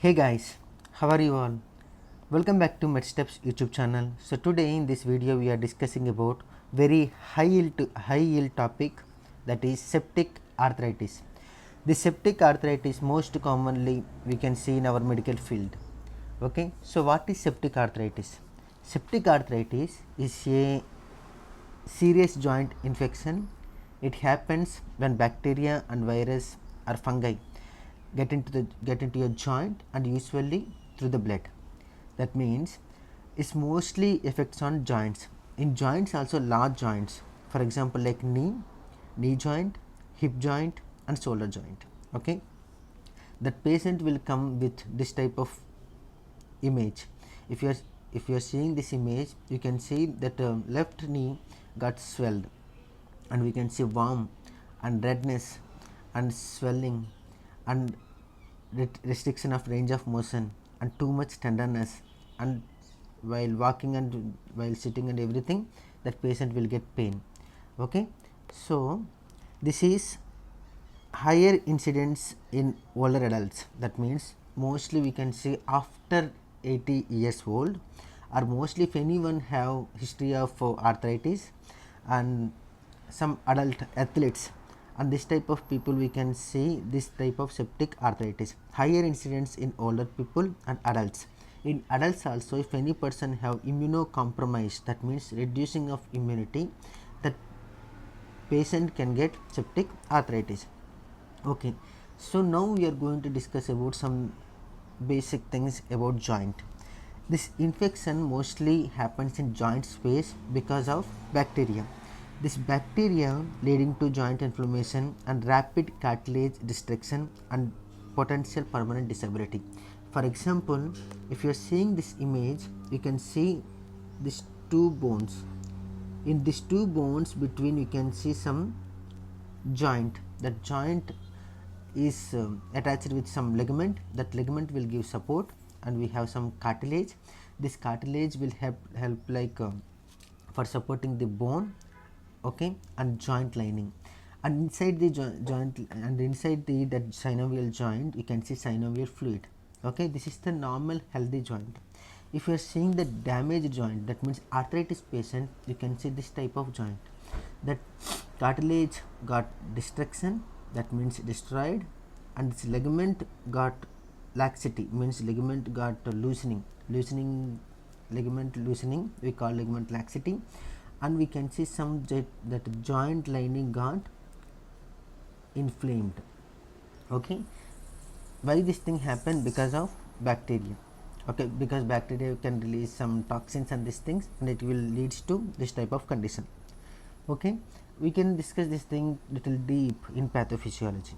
Hey guys, how are you all? Welcome back to MedSteps YouTube channel. So today in this video we are discussing about very high yield topic, that is septic arthritis. The septic arthritis most commonly we can see in our medical field. Okay, so what is septic arthritis? Septic arthritis is a serious joint infection. It happens when bacteria and virus or fungi get into your joint, and usually through the blood. That means it mostly affects on joints. In joints also large joints, for example like knee joint, hip joint and shoulder joint. Okay, that patient will come with this type of image. If you are seeing this image, you can see that left knee got swelled, and we can see warm and redness and swelling and restriction of range of motion and too much tenderness, and while walking and while sitting and everything, that patient will get pain. Okay, so this is higher incidence in older adults. That means mostly we can see after 80 years old, or mostly if anyone have history of arthritis, and some adult athletes, and this type of people we can see this type of septic arthritis. Higher incidence in older people and adults. In adults also, if any person have immunocompromised, that means reducing of immunity, that patient can get septic arthritis. Okay, so now we are going to discuss about some basic things about joint. This infection mostly happens in joint space because of bacteria. This bacteria leading to joint inflammation and rapid cartilage destruction and potential permanent disability. For example, if you are seeing this image, you can see these two bones. In these two bones between, you can see some joint. That joint is attached with some ligament. That ligament will give support, and we have some cartilage. This cartilage will help like for supporting the bone. Okay, and joint lining, and inside the joint and inside the that synovial joint, you can see synovial fluid. Okay, this is the normal healthy joint. If you are seeing the damaged joint, that means arthritis patient, you can see this type of joint. That cartilage got destruction, that means destroyed, and this ligament got laxity, means ligament got loosening, ligament loosening, we call ligament laxity. And we can see some that joint lining got inflamed. Okay, why this thing happened? Because of bacteria. Okay, because bacteria can release some toxins and these things, and it will leads to this type of condition. Okay, we can discuss this thing little deep in pathophysiology.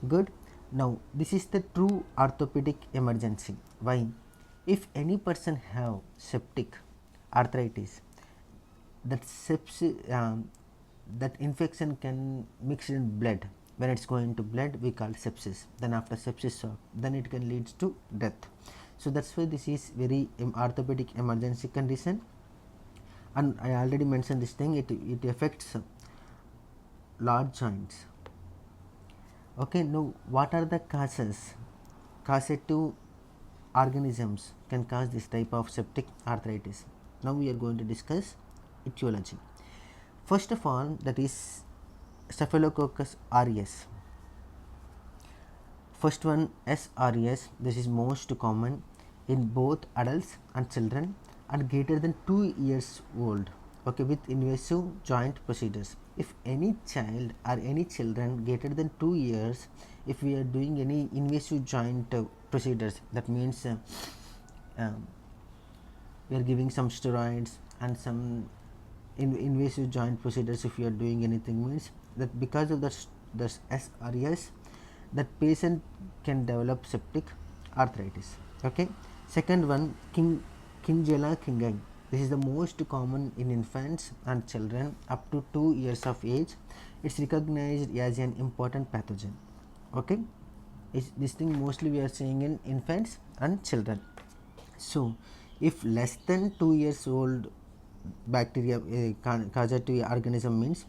Good. Now this is the true orthopedic emergency. Why? If any person have septic arthritis, that that infection can mix in blood. When it's going to blood, we call sepsis. Then after sepsis shock, then it can lead to death. So that's why this is very orthopedic emergency condition. And I already mentioned this thing, it affects large joints. Okay, now what are the causes? Causative organisms can cause this type of septic arthritis. Now we are going to discuss etiology. First of all, that is Staphylococcus aureus. First one, S. aureus. This is most common in both adults and children, and greater than 2 years old. Okay, with invasive joint procedures. If any child or any children greater than 2 years, if we are doing any invasive joint procedures, that means we are giving some steroids and some invasive joint procedures, if you are doing anything, means that because of the S. aureus, that patient can develop septic arthritis. Okay, second one, Kinjala kingai. This is the most common in infants and children up to 2 years of age. It's recognized as an important pathogen. Okay, this thing mostly we are seeing in infants and children. So if less than 2 years old, bacteria causative organism means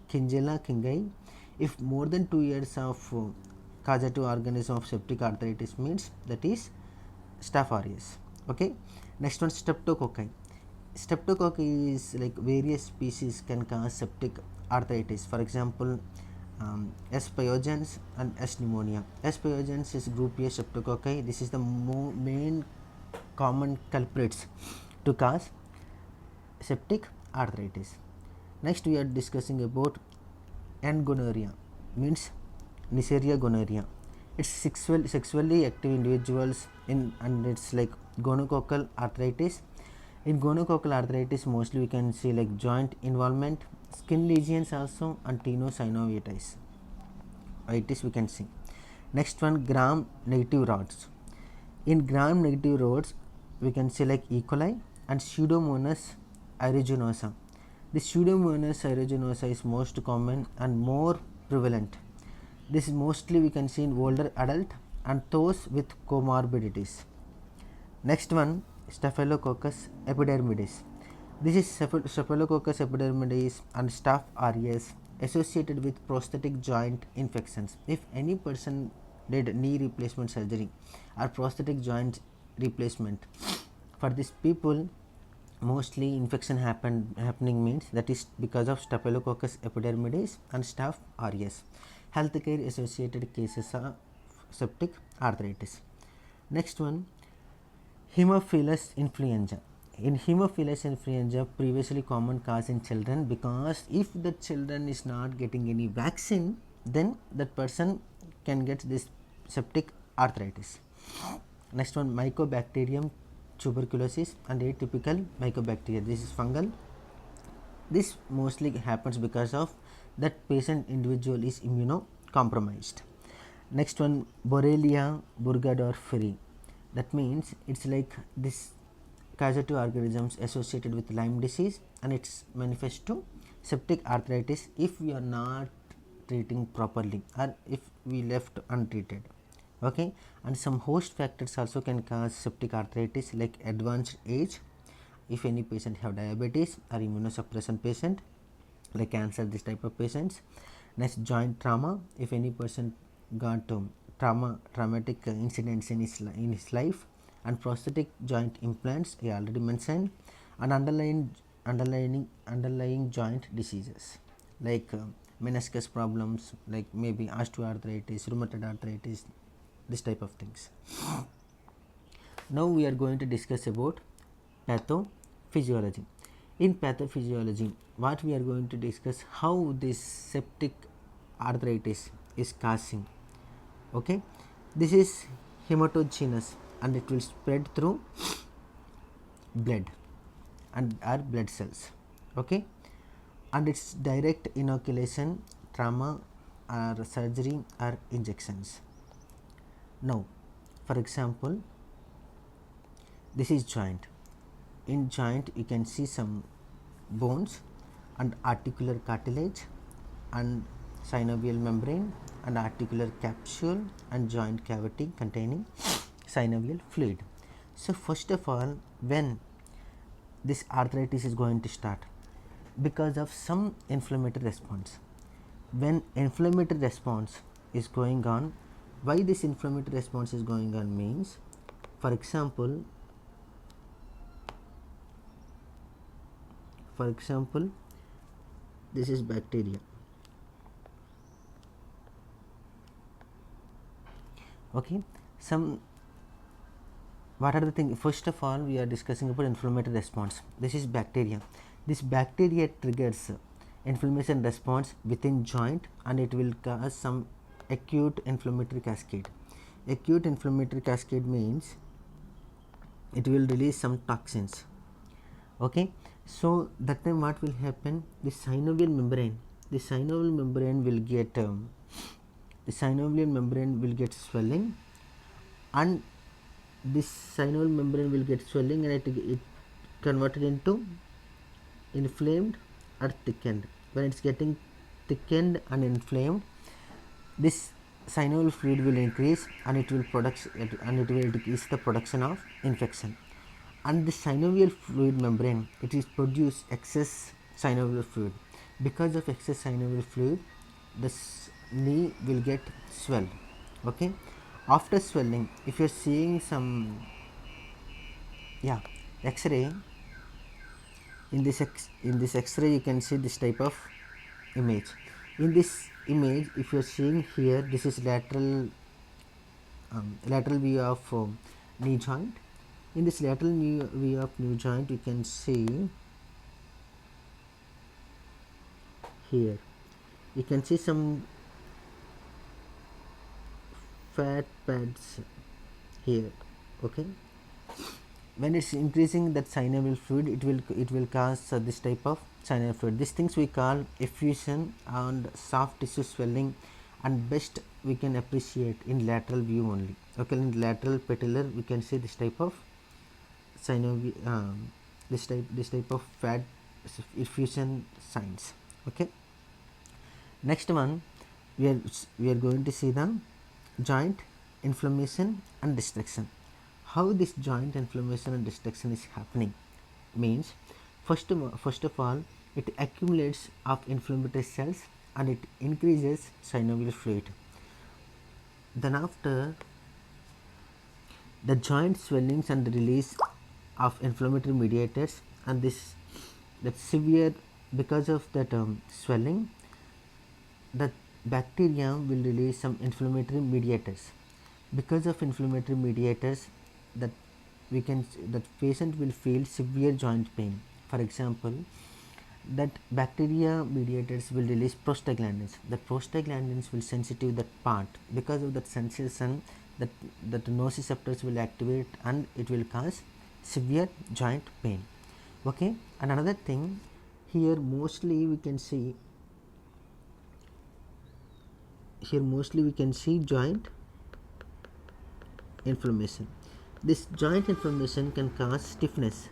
Kinjala kingai. If more than 2 years of causative organism of septic arthritis means that is Staph aureus. Okay, next one, streptococci. Streptococci is like various species can cause septic arthritis. For example, S. pyogenes and S. pneumonia. S. pyogenes is group A streptococci. This is the main common culprits to cause septic arthritis. Next, we are discussing about N. gonorrhea, means Neisseria gonorrhea. It's sexually active individuals and it's like gonococcal arthritis. In gonococcal arthritis, mostly we can see like joint involvement, skin lesions also, and tenosynovitis. Itis we can see. Next one, gram negative rods. In gram negative rods, we can see like E. coli and Pseudomonas aeruginosa. This Pseudomonas aeruginosa is most common and more prevalent. This is mostly we can see in older adult and those with comorbidities. Next one, Staphylococcus epidermidis. This is Staphylococcus epidermidis and Staph aureus associated with prosthetic joint infections. If any person did knee replacement surgery or prosthetic joint replacement, for these people mostly infection happening means that is because of Staphylococcus epidermidis and Staph aureus. Healthcare associated cases of septic arthritis. Next one, Haemophilus influenza. In Haemophilus influenza, previously common cause in children, because if the children is not getting any vaccine, then that person can get this septic arthritis. Next one, Mycobacterium tuberculosis and atypical mycobacteria. This is fungal. This mostly happens because of that patient individual is immunocompromised. Next one, Borrelia burgdorferi. That means it's like this causative organisms associated with Lyme disease and it's manifest to septic arthritis if we are not treating properly or if we left untreated. Okay, and some host factors also can cause septic arthritis like advanced age, if any patient have diabetes or immunosuppression patient like cancer, this type of patients. Next, joint trauma, if any person got traumatic incidents in his life, and prosthetic joint implants I already mentioned, and underlying joint diseases like meniscus problems, like maybe osteoarthritis, rheumatoid arthritis, this type of things. Now we are going to discuss about pathophysiology. In pathophysiology, what we are going to discuss how this septic arthritis is causing. Okay, this is hematogenous and it will spread through blood and our blood cells. Okay, and it's direct inoculation, trauma or surgery or injections. Now, for example, this is joint. In joint you can see some bones and articular cartilage and synovial membrane and articular capsule and joint cavity containing synovial fluid. So first of all, when this arthritis is going to start, because of some inflammatory response. When inflammatory response is going on, why this inflammatory response is going on means, for example, this is bacteria. Okay, what are the things? First of all, we are discussing about inflammatory response. This is bacteria. This bacteria triggers inflammation response within joint and it will cause some acute inflammatory cascade. Acute inflammatory cascade means it will release some toxins. Okay, so that time what will happen? The synovial membrane will get swelling, and this synovial membrane will get swelling and it converted into inflamed or thickened. When it's getting thickened and inflamed, this synovial fluid will increase and it will decrease the production of infection. And the synovial fluid membrane, it is produce excess synovial fluid. Because of excess synovial fluid, the knee will get swell. Okay, after swelling, if you're seeing some, yeah, x-ray, in this x-ray you can see this type of image. In this image, if you're seeing here, this is lateral view of knee joint. In this lateral view of knee joint, you can see here, you can see some fat pads here. Okay, when it's increasing that synovial fluid, it will cause this type of synovial fluid. These things we call effusion and soft tissue swelling, and best we can appreciate in lateral view only. Okay, in lateral patellar we can see this type of synovial this type of fat effusion signs. Okay, next one, we are going to see the joint inflammation and destruction. How this joint inflammation and destruction is happening means, first of all, it accumulates of inflammatory cells and it increases synovial fluid. Then after, the joint swellings and release of inflammatory mediators, and this that severe, because of that swelling, the bacteria will release some inflammatory mediators. Because of inflammatory mediators, that that patient will feel severe joint pain. For example, that bacteria mediators will release prostaglandins. The prostaglandins will sensitive that part. Because of that sensation, that nociceptors will activate and it will cause severe joint pain. Okay, and another thing, here mostly we can see joint inflammation. This joint inflammation can cause stiffness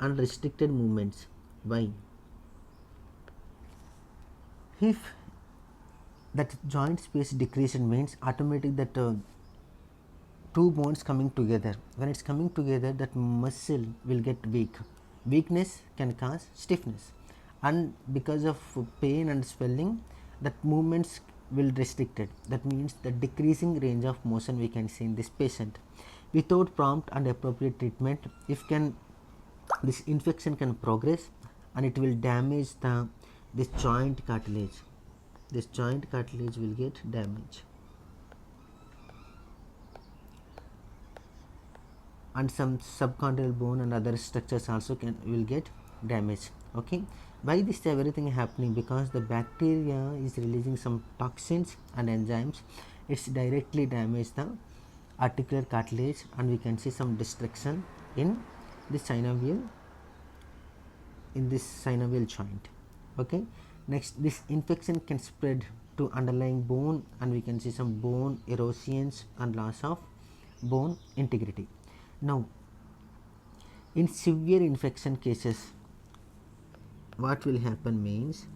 and restricted movements. Why? If that joint space decreased, means automatic that two bones coming together. When it's coming together, that muscle will get weak. Weakness can cause stiffness, and because of pain and swelling, that movements will restricted. That means the decreasing range of motion we can see in this patient. Without prompt and appropriate treatment, if can this infection can progress and it will damage this joint cartilage. This joint cartilage will get damaged, and some subchondral bone and other structures also will get damaged. Okay, why this everything happening? Because the bacteria is releasing some toxins and enzymes. It's directly damage the articular cartilage, and we can see some destruction in the synovial joint. Okay, next, this infection can spread to underlying bone, and we can see some bone erosions and loss of bone integrity. Now, in severe infection cases, what will happen means,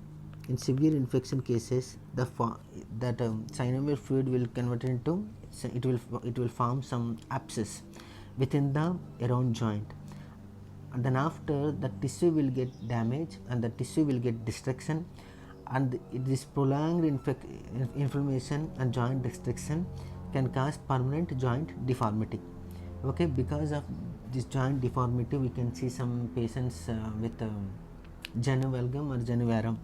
in severe infection cases, synovial fluid will convert into, it will form some abscess within the around joint, and then after, the tissue will get damaged and the tissue will get destruction, and this prolonged inflammation and joint destruction can cause permanent joint deformity. Okay, because of this joint deformity, we can see some patients with genu valgum or genu varum.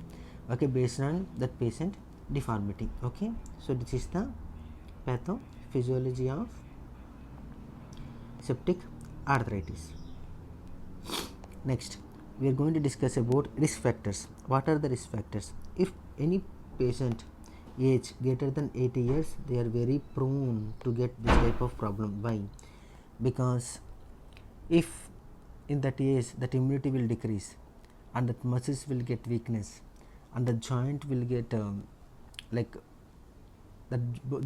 Okay, based on that patient deformity. Okay, so this is the pathophysiology of septic arthritis. Next, we are going to discuss about risk factors. What are the risk factors? If any patient age greater than 80 years, they are very prone to get this type of problem. Why? Because if in that age that immunity will decrease, and that muscles will get weakness, and the joint will get like that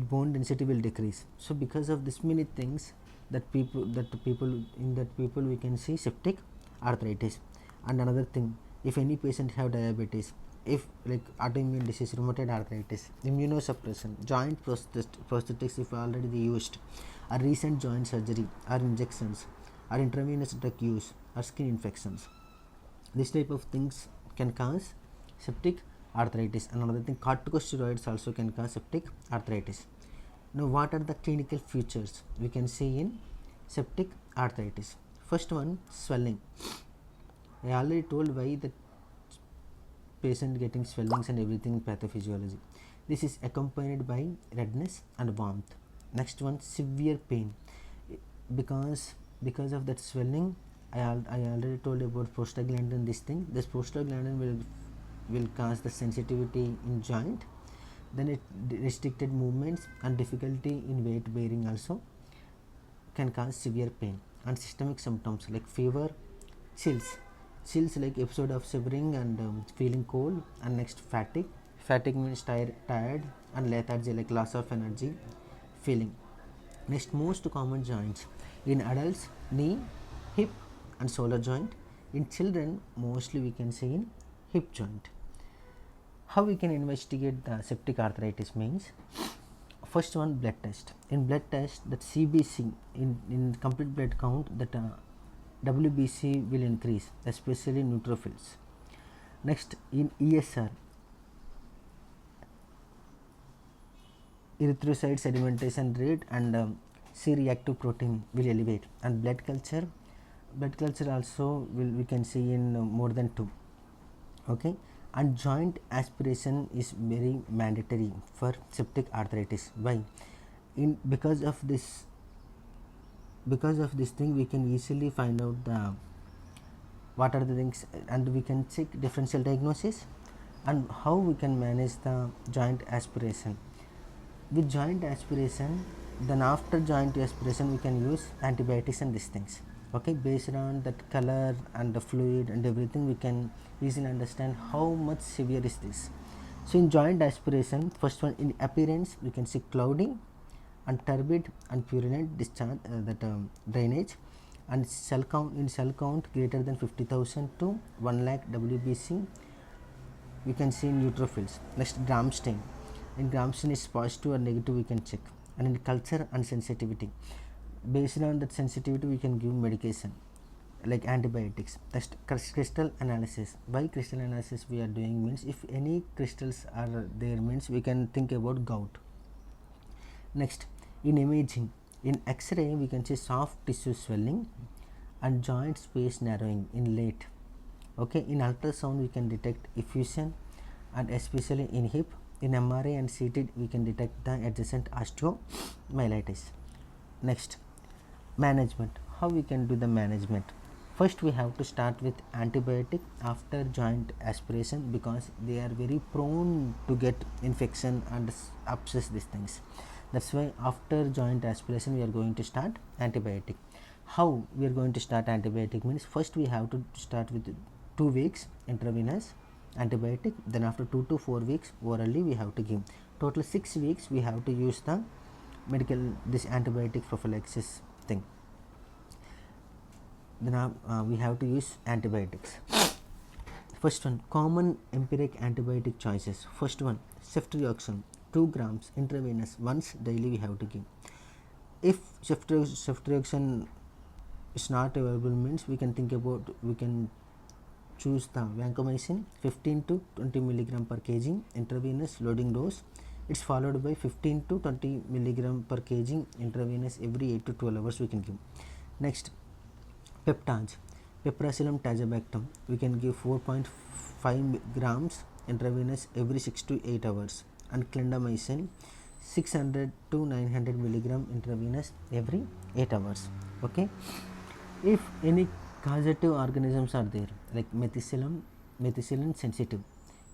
bone density will decrease. So because of this many things, that people we can see septic arthritis. And another thing, if any patient have diabetes, if like autoimmune disease, rheumatoid arthritis, immunosuppression, joint prosthetics if already they used, or recent joint surgery, or injections, or intravenous drug use, or skin infections, this type of things can cause septic arthritis. And another thing, corticosteroids also can cause septic arthritis. Now what are the clinical features we can see in septic arthritis? First one, swelling. I already told why the patient getting swellings and everything in pathophysiology. This is accompanied by redness and warmth. Next one, severe pain. Because of that swelling, I already told about prostaglandin. This thing, this prostaglandin will cause the sensitivity in joint, then it restricted movements and difficulty in weight bearing also can cause severe pain. And systemic symptoms like fever, chills like episode of shivering and feeling cold. And next, fatigue means tired, and lethargy like loss of energy feeling. Next, most common joints in adults, knee, hip and shoulder joint. In children, mostly we can say in hip joint. How we can investigate the septic arthritis means, first one, blood test. In blood test, that CBC, in complete blood count, that WBC will increase, especially neutrophils. Next, in ESR, erythrocyte sedimentation rate and C-reactive protein will elevate. And blood culture also we can see in more than 2. Okay. And joint aspiration is very mandatory for septic arthritis. Why? Because of this thing, we can easily find out the what are the things, and we can check differential diagnosis and how we can manage the joint aspiration. With joint aspiration, then after joint aspiration we can use antibiotics and these things. Okay, based on that color and the fluid and everything, we can easily understand how much severe is this. So in joint aspiration, first one, in appearance we can see cloudy and turbid and purulent discharge, drainage, and cell count greater than 50,000 to 1 lakh WBC, we can see neutrophils. Next, gram stain. In gram stain is positive or negative, we can check. And in culture and sensitivity, based on that sensitivity we can give medication like antibiotics. Next, crystal analysis. Why crystal analysis we are doing means, if any crystals are there means we can think about gout. Next, in imaging, in X-ray we can see soft tissue swelling and joint space narrowing in late. Okay, in ultrasound we can detect effusion and especially in hip. In MRI and CT we can detect the adjacent osteomyelitis. Next, management. How we can do the management? First, we have to start with antibiotic after joint aspiration, because they are very prone to get infection and abscess, these things. That's why after joint aspiration we are going to start antibiotic. How we are going to start antibiotic means, first we have to start with 2 weeks intravenous antibiotic, then after 2 to 4 weeks orally we have to give. Total 6 weeks we have to use the this antibiotic prophylaxis thing. Then we have to use antibiotics. First one, common empiric antibiotic choices. First one, ceftriaxone 2 grams intravenous once daily we have to give. If ceftriaxone is not available means, we can choose the vancomycin 15 to 20 milligram per kg intravenous loading dose. It's followed by 15 to 20 milligram per kg intravenous every 8 to 12 hours we can give. Next, peptides, piperacillin tazobactam we can give 4.5 grams intravenous every 6 to 8 hours, and clindamycin 600 to 900 milligram intravenous every 8 hours. Okay, if any causative organisms are there like methicillin sensitive,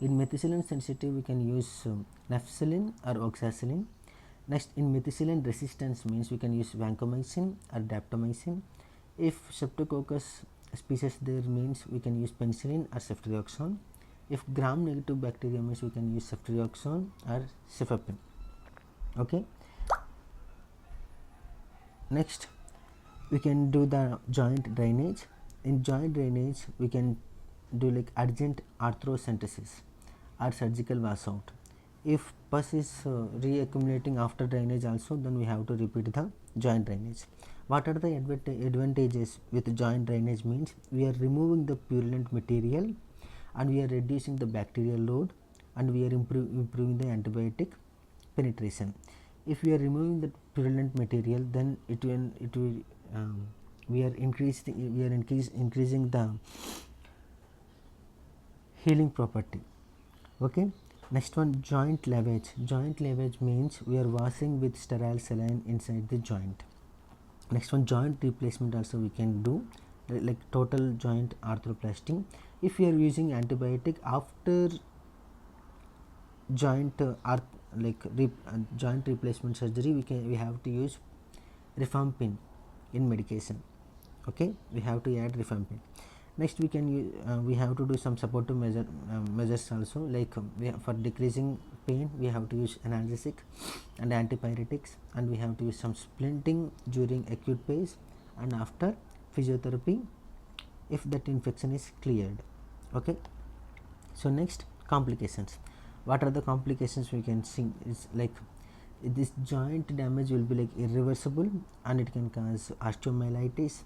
in methicillin sensitive we can use nafcillin or oxacillin. Next, in methicillin resistance means we can use vancomycin or daptomycin. If streptococcus species there means we can use penicillin or ceftriaxone. If gram negative bacteria means we can use ceftriaxone or cefepime. Okay, next we can do the joint drainage. In joint drainage we can do like urgent arthrocentesis or surgical washout. If pus is reaccumulating after drainage also, then we have to repeat the joint drainage. What are the advantages with joint drainage means, we are removing the purulent material and we are reducing the bacterial load and we are improving the antibiotic penetration. If we are removing the purulent material, then it will we are increasing the healing property. Okay, next one, joint lavage. Joint lavage means we are washing with sterile saline inside the joint. Next one, joint replacement also we can do, like total joint arthroplasty. If we are using antibiotic after joint joint replacement surgery, we have to use rifampin in medication. Okay, we have to add rifampin. Next we can use, we have to do some supportive measures also, like for decreasing pain we have to use analgesic and antipyretics, and we have to use some splinting during acute phase and after physiotherapy if that infection is cleared. Okay, so next, complications. What are the complications we can see is like this joint damage will be like irreversible, and it can cause osteomyelitis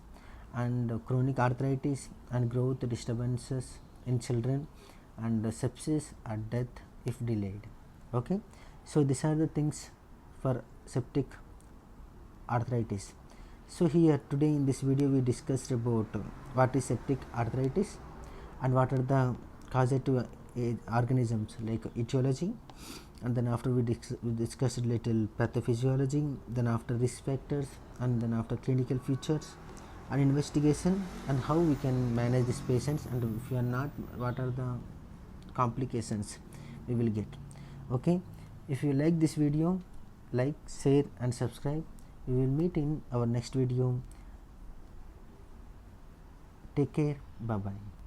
and chronic arthritis and growth disturbances in children, and sepsis or death if delayed. Okay, so these are the things for septic arthritis. So here today in this video we discussed about what is septic arthritis and what are the causative organisms like etiology, and then after we discussed a little pathophysiology, then after risk factors, and then after clinical features and investigation, and how we can manage these patients, and if we are not, what are the complications we will get. Okay, if you like this video, like, share and subscribe. We will meet in our next video. Take care. Bye bye.